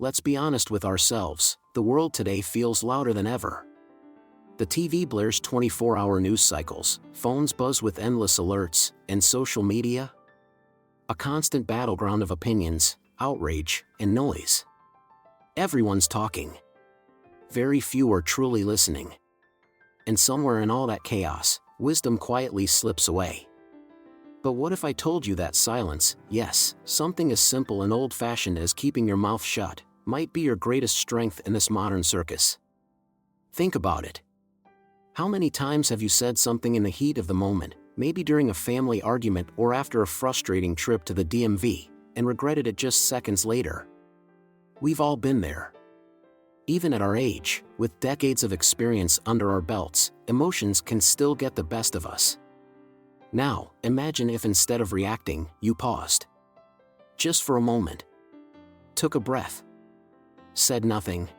Let's be honest with ourselves, the world today feels louder than ever. The TV blares 24-hour news cycles, phones buzz with endless alerts, and social media? A constant battleground of opinions, outrage, and noise. Everyone's talking. Very few are truly listening. And somewhere in all that chaos, wisdom quietly slips away. But what if I told you that silence, yes, something as simple and old-fashioned as keeping your mouth shut, might be your greatest strength in this modern circus? Think about it. How many times have you said something in the heat of the moment, maybe during a family argument or after a frustrating trip to the DMV, and regretted it just seconds later? We've all been there. Even at our age, with decades of experience under our belts, emotions can still get the best of us. Now, imagine if instead of reacting, you paused. Just for a moment. Took a breath. Said nothing.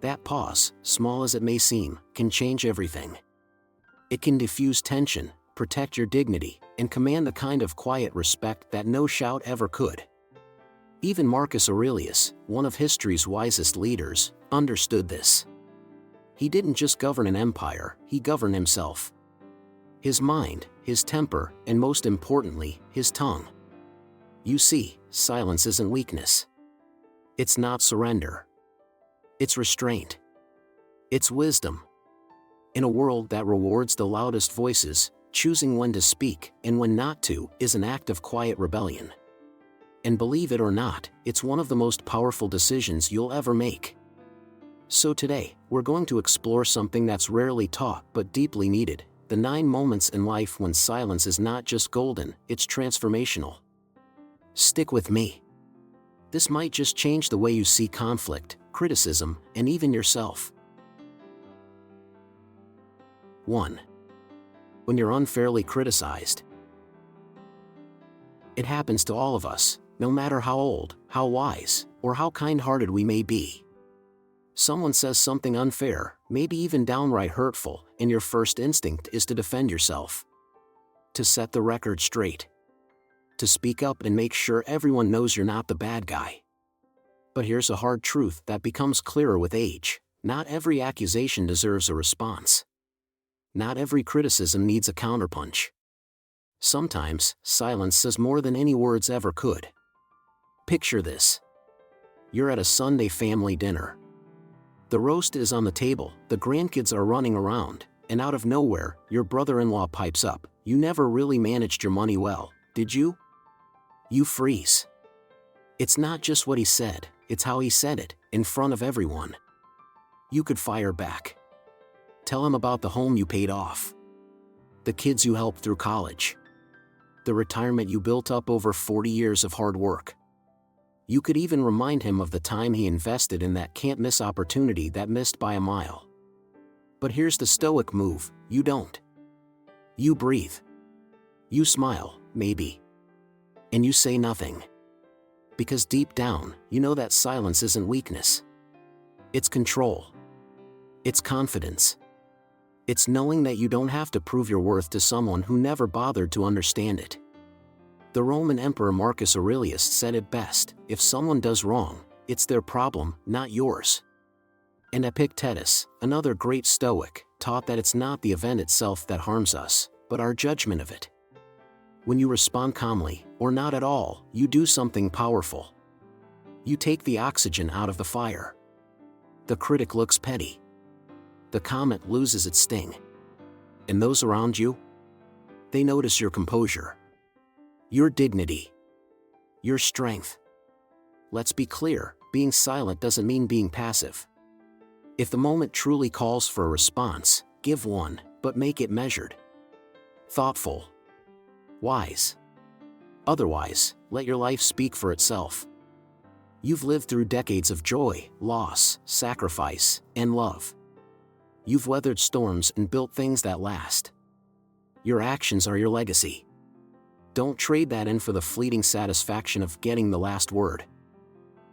That pause, small as it may seem, can change everything. It can diffuse tension, protect your dignity, and command the kind of quiet respect that no shout ever could. Even Marcus Aurelius, one of history's wisest leaders, understood this. He didn't just govern an empire, he governed himself. His mind, his temper, and most importantly, his tongue. You see, silence isn't weakness. It's not surrender. It's restraint. It's wisdom. In a world that rewards the loudest voices, choosing when to speak and when not to is an act of quiet rebellion. And believe it or not, it's one of the most powerful decisions you'll ever make. So today, we're going to explore something that's rarely taught but deeply needed: the 9 moments in life when silence is not just golden, it's transformational. Stick with me. This might just change the way you see conflict, criticism, and even yourself. 1. When you're unfairly criticized. It happens to all of us, no matter how old, how wise, or how kind-hearted we may be. Someone says something unfair, maybe even downright hurtful, and your first instinct is to defend yourself. To set the record straight. To speak up and make sure everyone knows you're not the bad guy. But here's a hard truth that becomes clearer with age: not every accusation deserves a response. Not every criticism needs a counterpunch. Sometimes, silence says more than any words ever could. Picture this. You're at a Sunday family dinner. The roast is on the table, the grandkids are running around, and out of nowhere, your brother-in-law pipes up. You never really managed your money well, did you? You freeze. It's not just what he said, it's how he said it, in front of everyone. You could fire back. Tell him about the home you paid off. The kids you helped through college. The retirement you built up over 40 years of hard work. You could even remind him of the time he invested in that can't-miss opportunity that missed by a mile. But here's the Stoic move: you don't. You breathe. You smile, maybe. And you say nothing. Because deep down, you know that silence isn't weakness. It's control. It's confidence. It's knowing that you don't have to prove your worth to someone who never bothered to understand it. The Roman Emperor Marcus Aurelius said it best: if someone does wrong, it's their problem, not yours. And Epictetus, another great Stoic, taught that it's not the event itself that harms us, but our judgment of it. When you respond calmly, or not at all, you do something powerful. You take the oxygen out of the fire. The critic looks petty. The comment loses its sting. And those around you? They notice your composure. Your dignity. Your strength. Let's be clear, being silent doesn't mean being passive. If the moment truly calls for a response, give one, but make it measured. Thoughtful. Wise. Otherwise, let your life speak for itself. You've lived through decades of joy, loss, sacrifice, and love. You've weathered storms and built things that last. Your actions are your legacy. Don't trade that in for the fleeting satisfaction of getting the last word.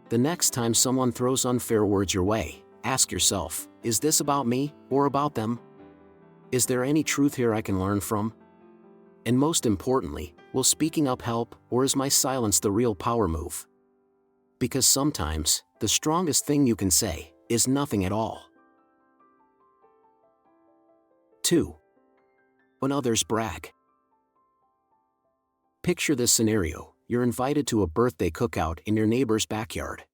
The next time someone throws unfair words your way, ask yourself, is this about me, or about them? Is there any truth here I can learn from? And most importantly, will speaking up help, or is my silence the real power move? Because sometimes, the strongest thing you can say is nothing at all. 2. When others brag. Picture this scenario: you're invited to a birthday cookout in your neighbor's backyard.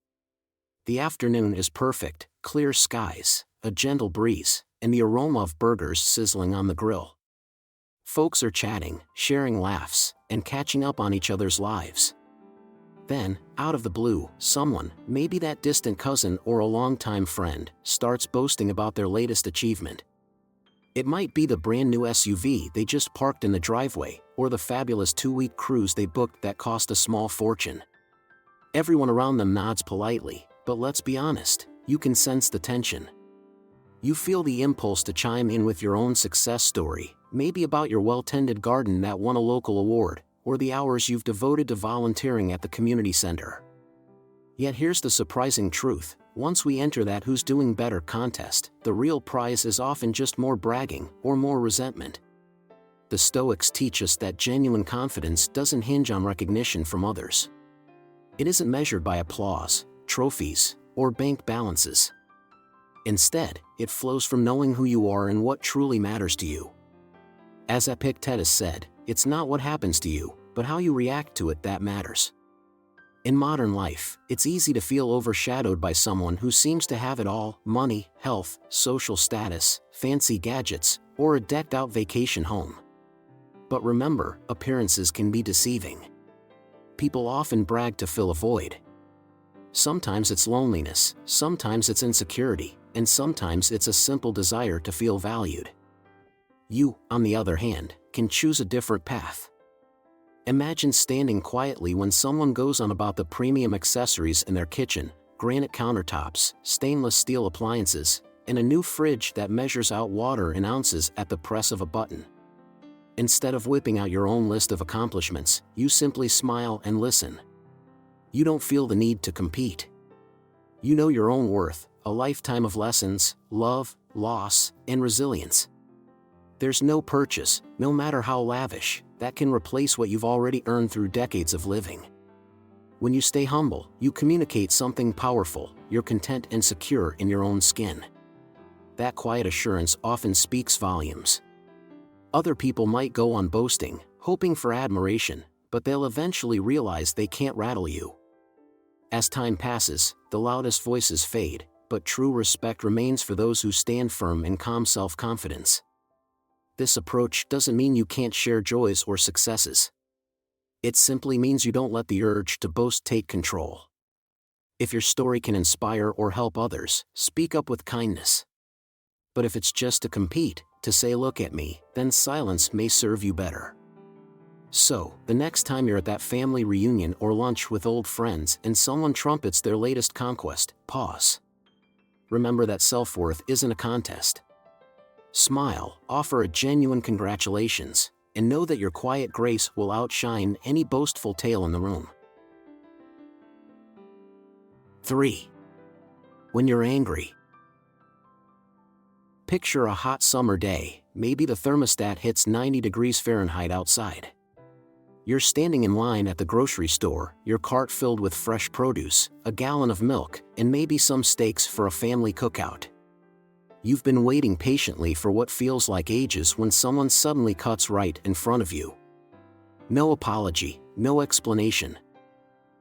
The afternoon is perfect, clear skies, a gentle breeze, and the aroma of burgers sizzling on the grill. Folks are chatting, sharing laughs, and catching up on each other's lives. Then, out of the blue, someone, maybe that distant cousin or a longtime friend, starts boasting about their latest achievement. It might be the brand new SUV they just parked in the driveway, or the fabulous 2-week cruise they booked that cost a small fortune. Everyone around them nods politely, but let's be honest, you can sense the tension. You feel the impulse to chime in with your own success story, maybe about your well-tended garden that won a local award, or the hours you've devoted to volunteering at the community center. Yet here's the surprising truth: once we enter that who's doing better contest, the real prize is often just more bragging or more resentment. The Stoics teach us that genuine confidence doesn't hinge on recognition from others. It isn't measured by applause, trophies, or bank balances. Instead, it flows from knowing who you are and what truly matters to you. As Epictetus said, it's not what happens to you, but how you react to it that matters. In modern life, it's easy to feel overshadowed by someone who seems to have it all: money, health, social status, fancy gadgets, or a decked-out vacation home. But remember, appearances can be deceiving. People often brag to fill a void. Sometimes it's loneliness, sometimes it's insecurity, and sometimes it's a simple desire to feel valued. You, on the other hand, can choose a different path. Imagine standing quietly when someone goes on about the premium accessories in their kitchen: granite countertops, stainless steel appliances, and a new fridge that measures out water in ounces at the press of a button. Instead of whipping out your own list of accomplishments, you simply smile and listen. You don't feel the need to compete. You know your own worth: a lifetime of lessons, love, loss, and resilience. There's no purchase, no matter how lavish, that can replace what you've already earned through decades of living. When you stay humble, you communicate something powerful: you're content and secure in your own skin. That quiet assurance often speaks volumes. Other people might go on boasting, hoping for admiration, but they'll eventually realize they can't rattle you. As time passes, the loudest voices fade, but true respect remains for those who stand firm in calm self-confidence. This approach doesn't mean you can't share joys or successes. It simply means you don't let the urge to boast take control. If your story can inspire or help others, speak up with kindness. But if it's just to compete, to say "look at me," then silence may serve you better. So, the next time you're at that family reunion or lunch with old friends and someone trumpets their latest conquest, pause. Remember that self-worth isn't a contest. Smile, offer a genuine congratulations, and know that your quiet grace will outshine any boastful tale in the room. 3. When you're angry. Picture a hot summer day, maybe the thermostat hits 90 degrees Fahrenheit outside. You're standing in line at the grocery store, your cart filled with fresh produce, a gallon of milk, and maybe some steaks for a family cookout. You've been waiting patiently for what feels like ages when someone suddenly cuts right in front of you. No apology, no explanation.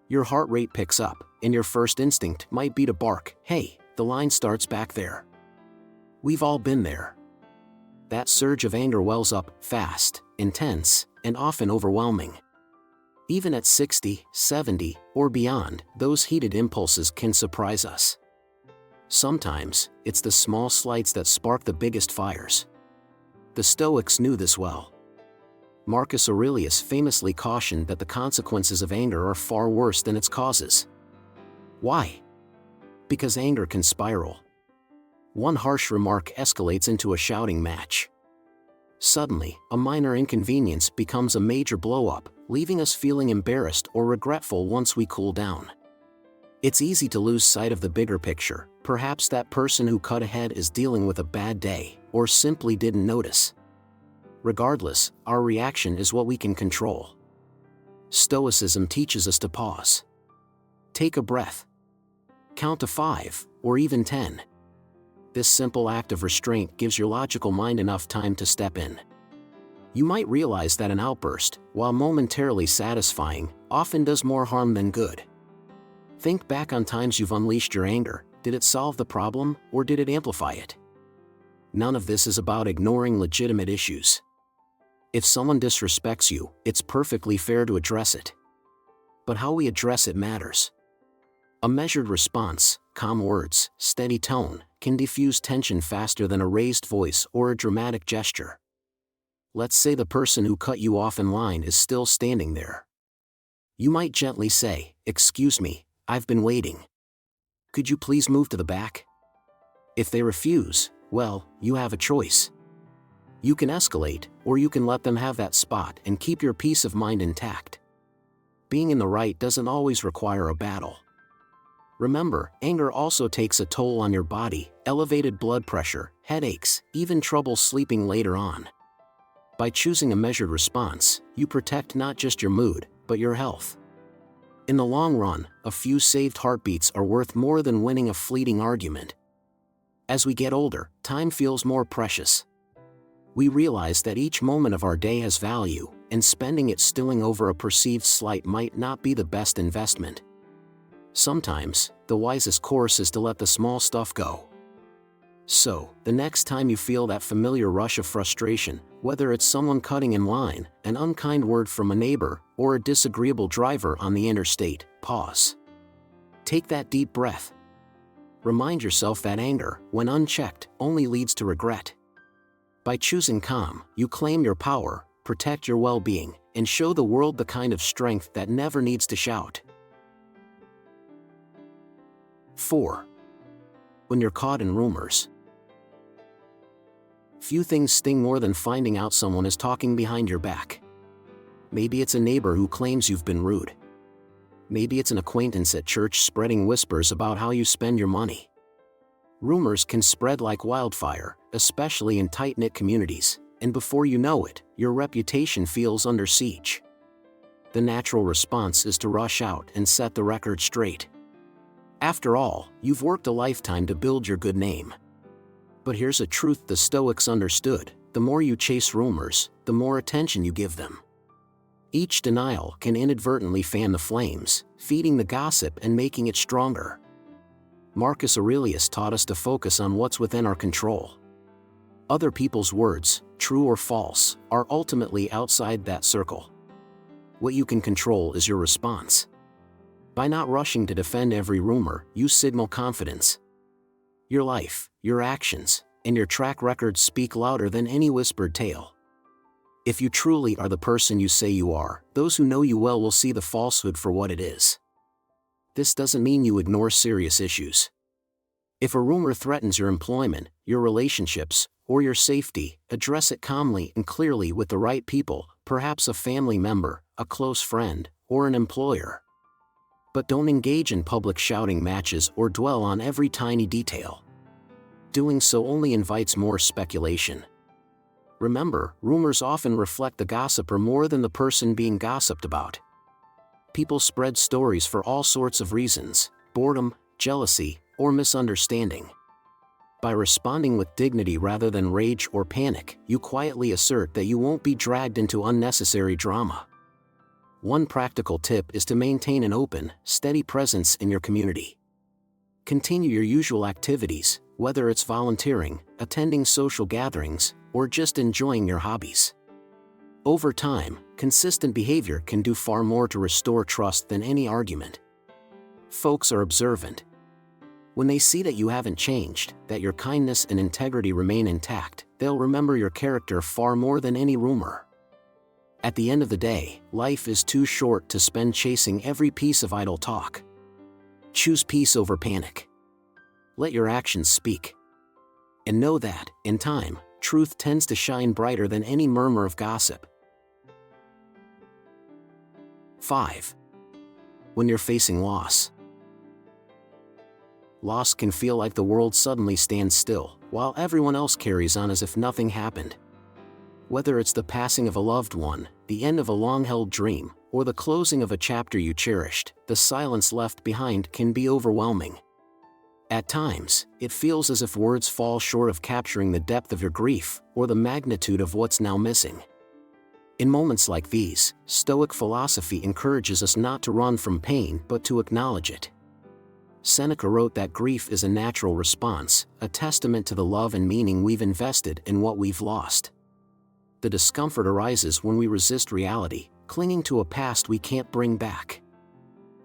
Your heart rate picks up, and your first instinct might be to bark, "Hey, the line starts back there." We've all been there. That surge of anger wells up, fast, intense, and often overwhelming. Even at 60, 70, or beyond, those heated impulses can surprise us. Sometimes, it's the small slights that spark the biggest fires. The Stoics knew this well. Marcus Aurelius famously cautioned that the consequences of anger are far worse than its causes. Why? Because anger can spiral. One harsh remark escalates into a shouting match. Suddenly, a minor inconvenience becomes a major blow-up, leaving us feeling embarrassed or regretful once we cool down. It's easy to lose sight of the bigger picture. Perhaps that person who cut ahead is dealing with a bad day, or simply didn't notice. Regardless, our reaction is what we can control. Stoicism teaches us to pause. Take a breath. Count to 5, or even 10. This simple act of restraint gives your logical mind enough time to step in. You might realize that an outburst, while momentarily satisfying, often does more harm than good. Think back on times you've unleashed your anger. Did it solve the problem, or did it amplify it? None of this is about ignoring legitimate issues. If someone disrespects you, it's perfectly fair to address it. But how we address it matters. A measured response, calm words, steady tone, can diffuse tension faster than a raised voice or a dramatic gesture. Let's say the person who cut you off in line is still standing there. You might gently say, "Excuse me, I've been waiting. Could you please move to the back?" If they refuse, well, you have a choice. You can escalate, or you can let them have that spot and keep your peace of mind intact. Being in the right doesn't always require a battle. Remember, anger also takes a toll on your body, elevated blood pressure, headaches, even trouble sleeping later on. By choosing a measured response, you protect not just your mood, but your health. In the long run, a few saved heartbeats are worth more than winning a fleeting argument. As we get older, time feels more precious. We realize that each moment of our day has value, and spending it stewing over a perceived slight might not be the best investment. Sometimes, the wisest course is to let the small stuff go. So, the next time you feel that familiar rush of frustration, whether it's someone cutting in line, an unkind word from a neighbor, or a disagreeable driver on the interstate, pause. Take that deep breath. Remind yourself that anger, when unchecked, only leads to regret. By choosing calm, you claim your power, protect your well-being, and show the world the kind of strength that never needs to shout. 4. When you're caught in rumors. Few things sting more than finding out someone is talking behind your back. Maybe it's a neighbor who claims you've been rude. Maybe it's an acquaintance at church spreading whispers about how you spend your money. Rumors can spread like wildfire, especially in tight-knit communities, and before you know it, your reputation feels under siege. The natural response is to rush out and set the record straight. After all, you've worked a lifetime to build your good name. But here's a truth the Stoics understood: the more you chase rumors, the more attention you give them. Each denial can inadvertently fan the flames, feeding the gossip and making it stronger. Marcus Aurelius taught us to focus on what's within our control. Other people's words, true or false, are ultimately outside that circle. What you can control is your response. By not rushing to defend every rumor, you signal confidence. Your life, your actions, and your track record speak louder than any whispered tale. If you truly are the person you say you are, those who know you well will see the falsehood for what it is. This doesn't mean you ignore serious issues. If a rumor threatens your employment, your relationships, or your safety, address it calmly and clearly with the right people, perhaps a family member, a close friend, or an employer. But don't engage in public shouting matches or dwell on every tiny detail. Doing so only invites more speculation. Remember, rumors often reflect the gossiper more than the person being gossiped about. People spread stories for all sorts of reasons: boredom, jealousy, or misunderstanding. By responding with dignity rather than rage or panic, you quietly assert that you won't be dragged into unnecessary drama. One practical tip is to maintain an open, steady presence in your community. Continue your usual activities, whether it's volunteering, attending social gatherings, or just enjoying your hobbies. Over time, consistent behavior can do far more to restore trust than any argument. Folks are observant. When they see that you haven't changed, that your kindness and integrity remain intact, they'll remember your character far more than any rumor. At the end of the day, life is too short to spend chasing every piece of idle talk. Choose peace over panic. Let your actions speak. And know that, in time, truth tends to shine brighter than any murmur of gossip. 5. When you're facing loss. Loss can feel like the world suddenly stands still, while everyone else carries on as if nothing happened. Whether it's the passing of a loved one, the end of a long-held dream, or the closing of a chapter you cherished, the silence left behind can be overwhelming. At times, it feels as if words fall short of capturing the depth of your grief or the magnitude of what's now missing. In moments like these, Stoic philosophy encourages us not to run from pain but to acknowledge it. Seneca wrote that grief is a natural response, a testament to the love and meaning we've invested in what we've lost. The discomfort arises when we resist reality, clinging to a past we can't bring back.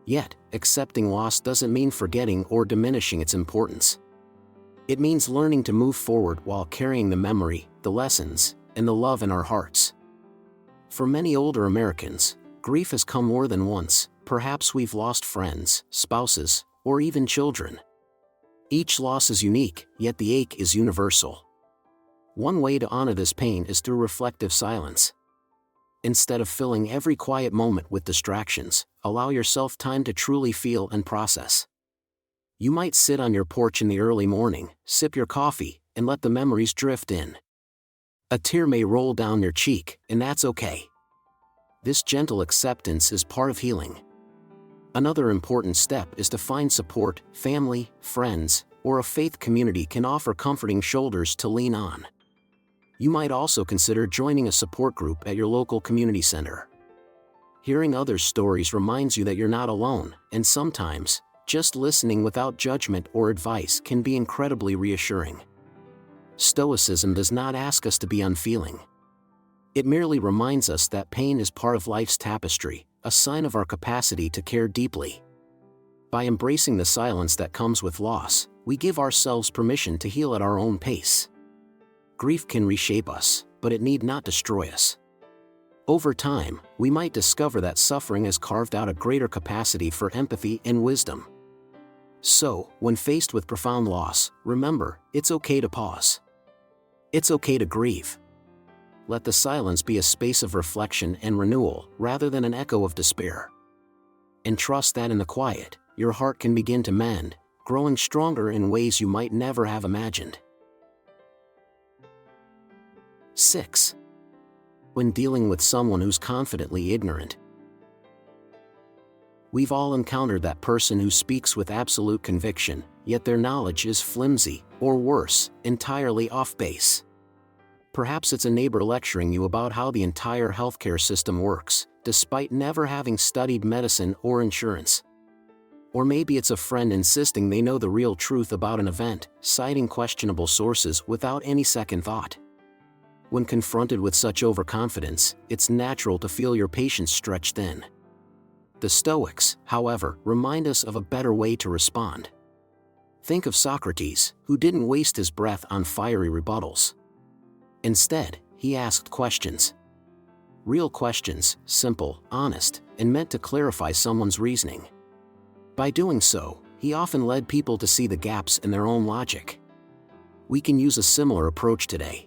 Yet, accepting loss doesn't mean forgetting or diminishing its importance. It means learning to move forward while carrying the memory, the lessons, and the love in our hearts. For many older Americans, grief has come more than once. Perhaps we've lost friends, spouses, or even children. Each loss is unique, yet the ache is universal. One way to honor this pain is through reflective silence. Instead of filling every quiet moment with distractions, allow yourself time to truly feel and process. You might sit on your porch in the early morning, sip your coffee, and let the memories drift in. A tear may roll down your cheek, and that's okay. This gentle acceptance is part of healing. Another important step is to find support. Family, friends, or a faith community can offer comforting shoulders to lean on. You might also consider joining a support group at your local community center. Hearing others' stories reminds you that you're not alone, and sometimes, just listening without judgment or advice can be incredibly reassuring. Stoicism does not ask us to be unfeeling. It merely reminds us that pain is part of life's tapestry, a sign of our capacity to care deeply. By embracing the silence that comes with loss, we give ourselves permission to heal at our own pace. Grief can reshape us, but it need not destroy us. Over time, we might discover that suffering has carved out a greater capacity for empathy and wisdom. So, when faced with profound loss, remember, it's okay to pause. It's okay to grieve. Let the silence be a space of reflection and renewal, rather than an echo of despair. And trust that in the quiet, your heart can begin to mend, growing stronger in ways you might never have imagined. 6. When dealing with someone who's confidently ignorant. We've all encountered that person who speaks with absolute conviction, yet their knowledge is flimsy, or worse, entirely off base. Perhaps it's a neighbor lecturing you about how the entire healthcare system works, despite never having studied medicine or insurance. Or maybe it's a friend insisting they know the real truth about an event, citing questionable sources without any second thought. When confronted with such overconfidence, it's natural to feel your patience stretch thin. The Stoics, however, remind us of a better way to respond. Think of Socrates, who didn't waste his breath on fiery rebuttals. Instead, he asked questions. Real questions, simple, honest, and meant to clarify someone's reasoning. By doing so, he often led people to see the gaps in their own logic. We can use a similar approach today.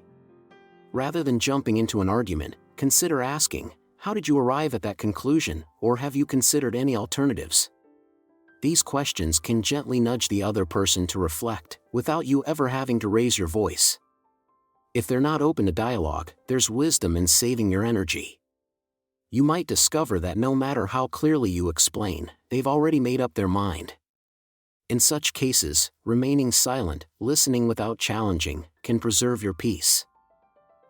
Rather than jumping into an argument, consider asking, how did you arrive at that conclusion, or have you considered any alternatives? These questions can gently nudge the other person to reflect, without you ever having to raise your voice. If they're not open to dialogue, there's wisdom in saving your energy. You might discover that no matter how clearly you explain, they've already made up their mind. In such cases, remaining silent, listening without challenging, can preserve your peace.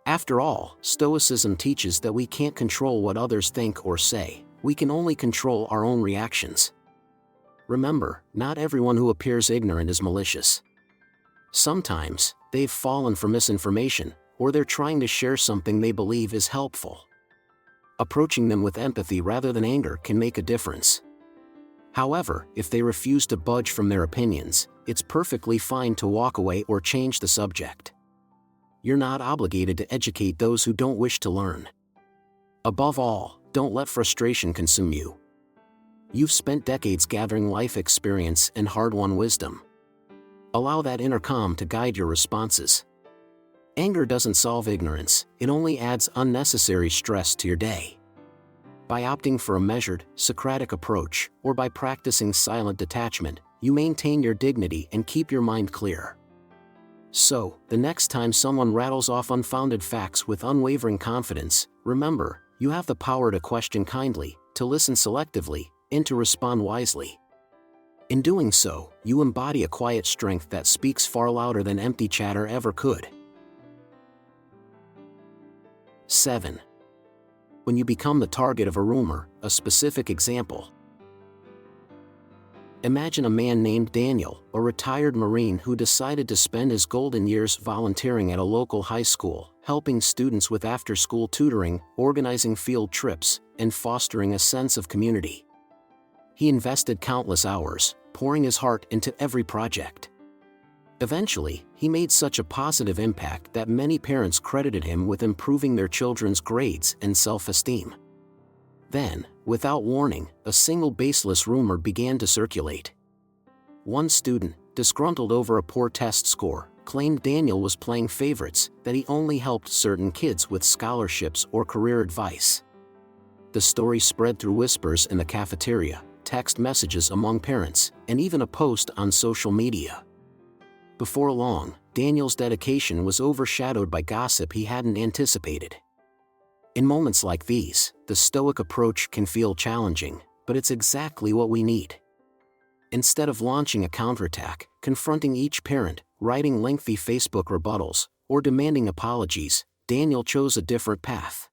After all, Stoicism teaches that we can't control what others think or say, we can only control our own reactions. Remember, not everyone who appears ignorant is malicious. Sometimes, they've fallen for misinformation, or they're trying to share something they believe is helpful. Approaching them with empathy rather than anger can make a difference. However, if they refuse to budge from their opinions, it's perfectly fine to walk away or change the subject. You're not obligated to educate those who don't wish to learn. Above all, don't let frustration consume you. You've spent decades gathering life experience and hard-won wisdom. Allow that inner calm to guide your responses. Anger doesn't solve ignorance, it only adds unnecessary stress to your day. By opting for a measured, Socratic approach, or by practicing silent detachment, you maintain your dignity and keep your mind clear. So, the next time someone rattles off unfounded facts with unwavering confidence, remember, you have the power to question kindly, to listen selectively, and to respond wisely. In doing so, you embody a quiet strength that speaks far louder than empty chatter ever could. 7. When you become the target of a rumor, a specific example. Imagine a man named Daniel, a retired Marine who decided to spend his golden years volunteering at a local high school, helping students with after-school tutoring, organizing field trips, and fostering a sense of community. He invested countless hours, pouring his heart into every project. Eventually, he made such a positive impact that many parents credited him with improving their children's grades and self-esteem. Then, without warning, a single baseless rumor began to circulate. One student, disgruntled over a poor test score, claimed Daniel was playing favorites, that he only helped certain kids with scholarships or career advice. The story spread through whispers in the cafeteria, text messages among parents, and even a post on social media. Before long, Daniel's dedication was overshadowed by gossip he hadn't anticipated. In moments like these, the Stoic approach can feel challenging, but it's exactly what we need. Instead of launching a counterattack, confronting each parent, writing lengthy Facebook rebuttals, or demanding apologies, Daniel chose a different path.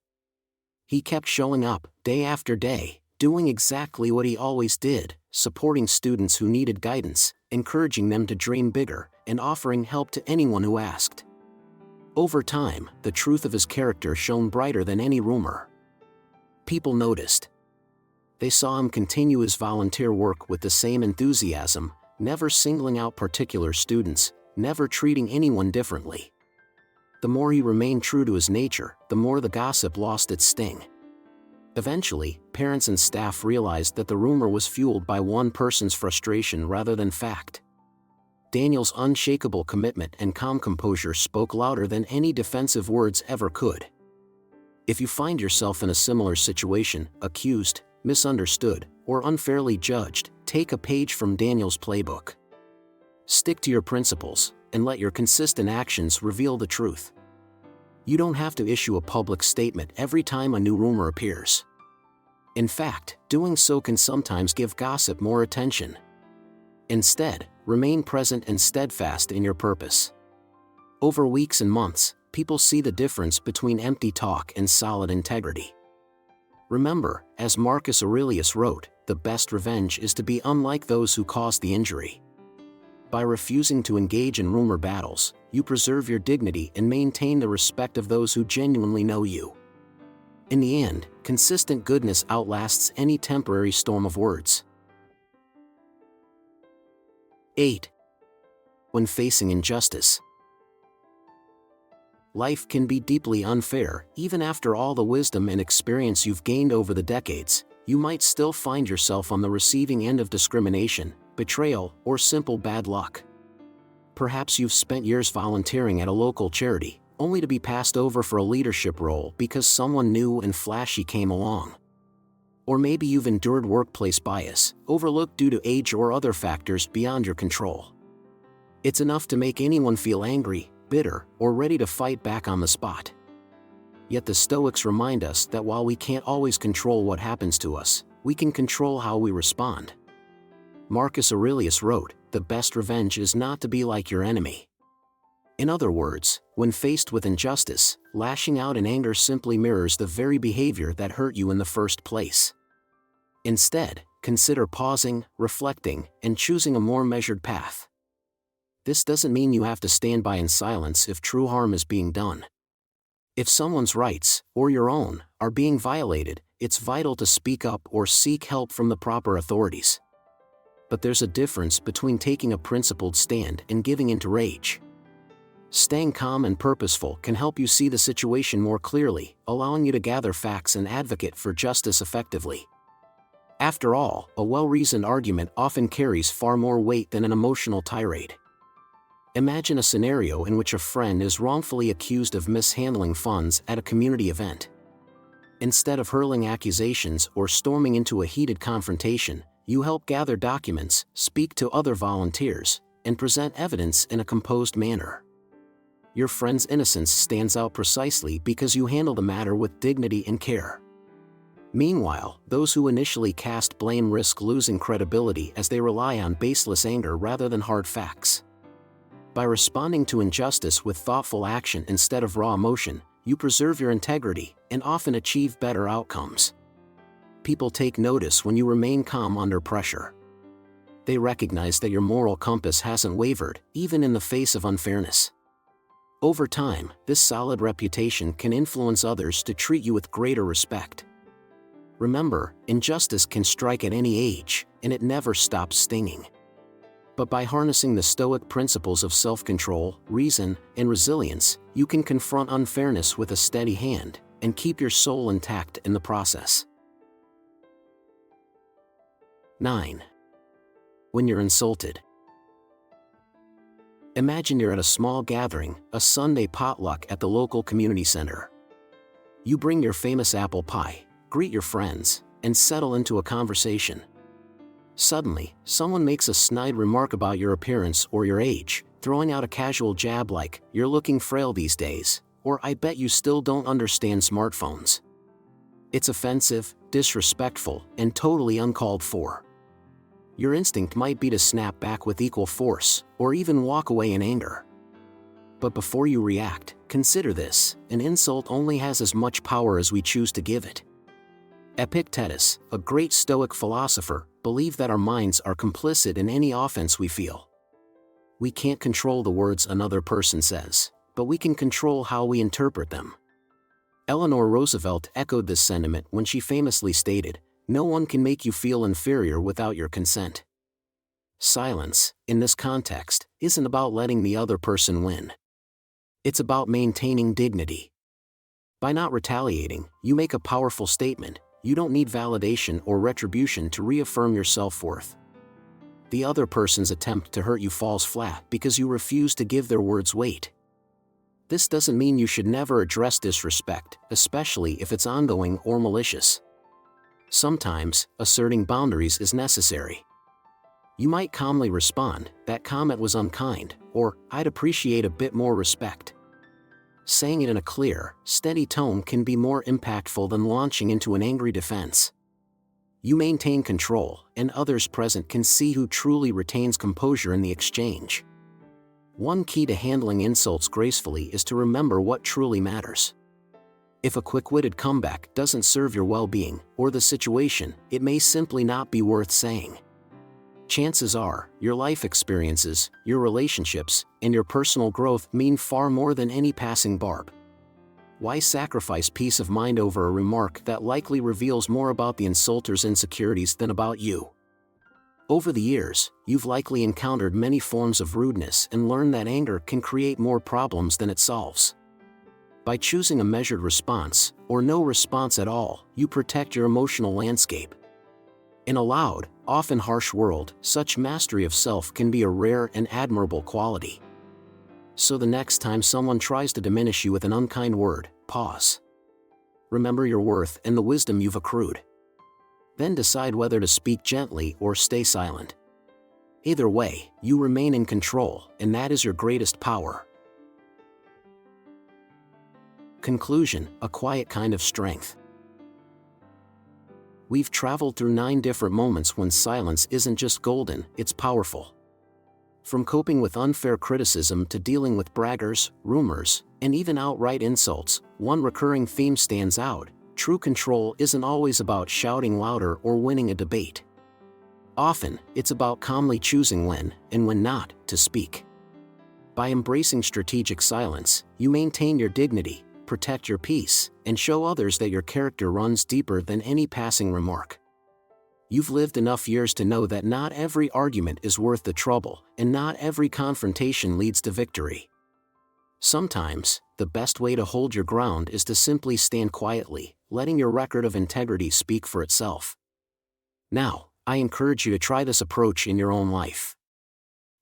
He kept showing up, day after day, doing exactly what he always did, supporting students who needed guidance, encouraging them to dream bigger, and offering help to anyone who asked. Over time, the truth of his character shone brighter than any rumor. People noticed. They saw him continue his volunteer work with the same enthusiasm, never singling out particular students, never treating anyone differently. The more he remained true to his nature, the more the gossip lost its sting. Eventually, parents and staff realized that the rumor was fueled by one person's frustration rather than fact. Daniel's unshakable commitment and calm composure spoke louder than any defensive words ever could. If you find yourself in a similar situation, accused, misunderstood, or unfairly judged, take a page from Daniel's playbook. Stick to your principles, and let your consistent actions reveal the truth. You don't have to issue a public statement every time a new rumor appears. In fact, doing so can sometimes give gossip more attention. Instead, remain present and steadfast in your purpose. Over weeks and months, people see the difference between empty talk and solid integrity. Remember, as Marcus Aurelius wrote, the best revenge is to be unlike those who caused the injury. By refusing to engage in rumor battles, you preserve your dignity and maintain the respect of those who genuinely know you. In the end, consistent goodness outlasts any temporary storm of words. 8. When facing injustice. Life can be deeply unfair. Even after all the wisdom and experience you've gained over the decades, you might still find yourself on the receiving end of discrimination, betrayal, or simple bad luck. Perhaps you've spent years volunteering at a local charity, only to be passed over for a leadership role because someone new and flashy came along. Or maybe you've endured workplace bias, overlooked due to age or other factors beyond your control. It's enough to make anyone feel angry, bitter, or ready to fight back on the spot. Yet the Stoics remind us that while we can't always control what happens to us, we can control how we respond. Marcus Aurelius wrote, "The best revenge is not to be like your enemy." In other words, when faced with injustice, lashing out in anger simply mirrors the very behavior that hurt you in the first place. Instead, consider pausing, reflecting, and choosing a more measured path. This doesn't mean you have to stand by in silence if true harm is being done. If someone's rights, or your own, are being violated, it's vital to speak up or seek help from the proper authorities. But there's a difference between taking a principled stand and giving into rage. Staying calm and purposeful can help you see the situation more clearly, allowing you to gather facts and advocate for justice effectively. After all, a well-reasoned argument often carries far more weight than an emotional tirade. Imagine a scenario in which a friend is wrongfully accused of mishandling funds at a community event. Instead of hurling accusations or storming into a heated confrontation, you help gather documents, speak to other volunteers, and present evidence in a composed manner. Your friend's innocence stands out precisely because you handle the matter with dignity and care. Meanwhile, those who initially cast blame risk losing credibility as they rely on baseless anger rather than hard facts. By responding to injustice with thoughtful action instead of raw emotion, you preserve your integrity and often achieve better outcomes. People take notice when you remain calm under pressure. They recognize that your moral compass hasn't wavered, even in the face of unfairness. Over time, this solid reputation can influence others to treat you with greater respect. Remember, injustice can strike at any age, and it never stops stinging. But by harnessing the Stoic principles of self-control, reason, and resilience, you can confront unfairness with a steady hand, and keep your soul intact in the process. 9. When you're insulted. Imagine you're at a small gathering, a Sunday potluck at the local community center. You bring your famous apple pie, greet your friends, and settle into a conversation. Suddenly, someone makes a snide remark about your appearance or your age, throwing out a casual jab like, "You're looking frail these days," or "I bet you still don't understand smartphones." It's offensive, disrespectful, and totally uncalled for. Your instinct might be to snap back with equal force, or even walk away in anger. But before you react, consider this: an insult only has as much power as we choose to give it. Epictetus, a great Stoic philosopher, believed that our minds are complicit in any offense we feel. We can't control the words another person says, but we can control how we interpret them. Eleanor Roosevelt echoed this sentiment when she famously stated, "No one can make you feel inferior without your consent." Silence, in this context, isn't about letting the other person win. It's about maintaining dignity. By not retaliating, you make a powerful statement. You don't need validation or retribution to reaffirm your self-worth. The other person's attempt to hurt you falls flat because you refuse to give their words weight. This doesn't mean you should never address disrespect, especially if it's ongoing or malicious. Sometimes, asserting boundaries is necessary. You might calmly respond, "That comment was unkind," or "I'd appreciate a bit more respect." Saying it in a clear, steady tone can be more impactful than launching into an angry defense. You maintain control, and others present can see who truly retains composure in the exchange. One key to handling insults gracefully is to remember what truly matters. If a quick-witted comeback doesn't serve your well-being or the situation, it may simply not be worth saying. Chances are, your life experiences, your relationships, and your personal growth mean far more than any passing barb. Why sacrifice peace of mind over a remark that likely reveals more about the insulter's insecurities than about you? Over the years, you've likely encountered many forms of rudeness and learned that anger can create more problems than it solves. By choosing a measured response, or no response at all, you protect your emotional landscape. In a loud, often harsh world, such mastery of self can be a rare and admirable quality. So the next time someone tries to diminish you with an unkind word, pause. Remember your worth and the wisdom you've accrued. Then decide whether to speak gently or stay silent. Either way, you remain in control, and that is your greatest power. Conclusion: a quiet kind of strength. We've traveled through 9 different moments when silence isn't just golden, it's powerful. From coping with unfair criticism to dealing with braggers, rumors, and even outright insults, one recurring theme stands out: true control isn't always about shouting louder or winning a debate. Often, it's about calmly choosing when, and when not, to speak. By embracing strategic silence, you maintain your dignity, protect your peace, and show others that your character runs deeper than any passing remark. You've lived enough years to know that not every argument is worth the trouble, and not every confrontation leads to victory. Sometimes, the best way to hold your ground is to simply stand quietly, letting your record of integrity speak for itself. Now, I encourage you to try this approach in your own life.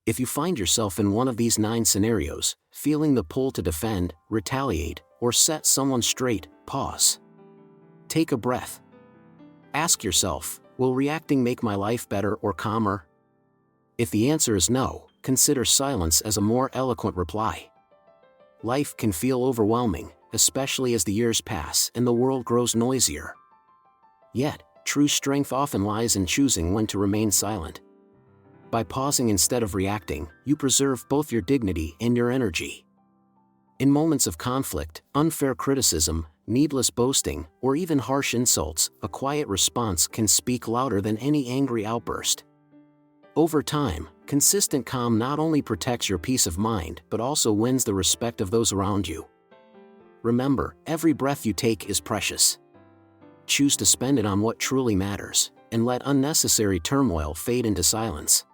If you find yourself in one of these 9 scenarios, feeling the pull to defend, retaliate, or set someone straight, pause. Take a breath. Ask yourself, will reacting make my life better or calmer? If the answer is no, consider silence as a more eloquent reply. Life can feel overwhelming, especially as the years pass and the world grows noisier. Yet, true strength often lies in choosing when to remain silent. By pausing instead of reacting, you preserve both your dignity and your energy. In moments of conflict, unfair criticism, needless boasting, or even harsh insults, a quiet response can speak louder than any angry outburst. Over time, consistent calm not only protects your peace of mind but also wins the respect of those around you. Remember, every breath you take is precious. Choose to spend it on what truly matters, and let unnecessary turmoil fade into silence.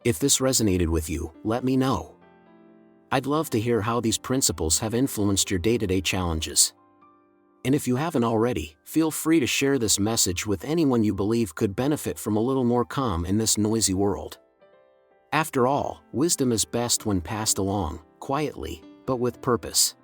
If this resonated with you, let me know. I'd love to hear how these principles have influenced your day-to-day challenges. And if you haven't already, feel free to share this message with anyone you believe could benefit from a little more calm in this noisy world. After all, wisdom is best when passed along, quietly, but with purpose.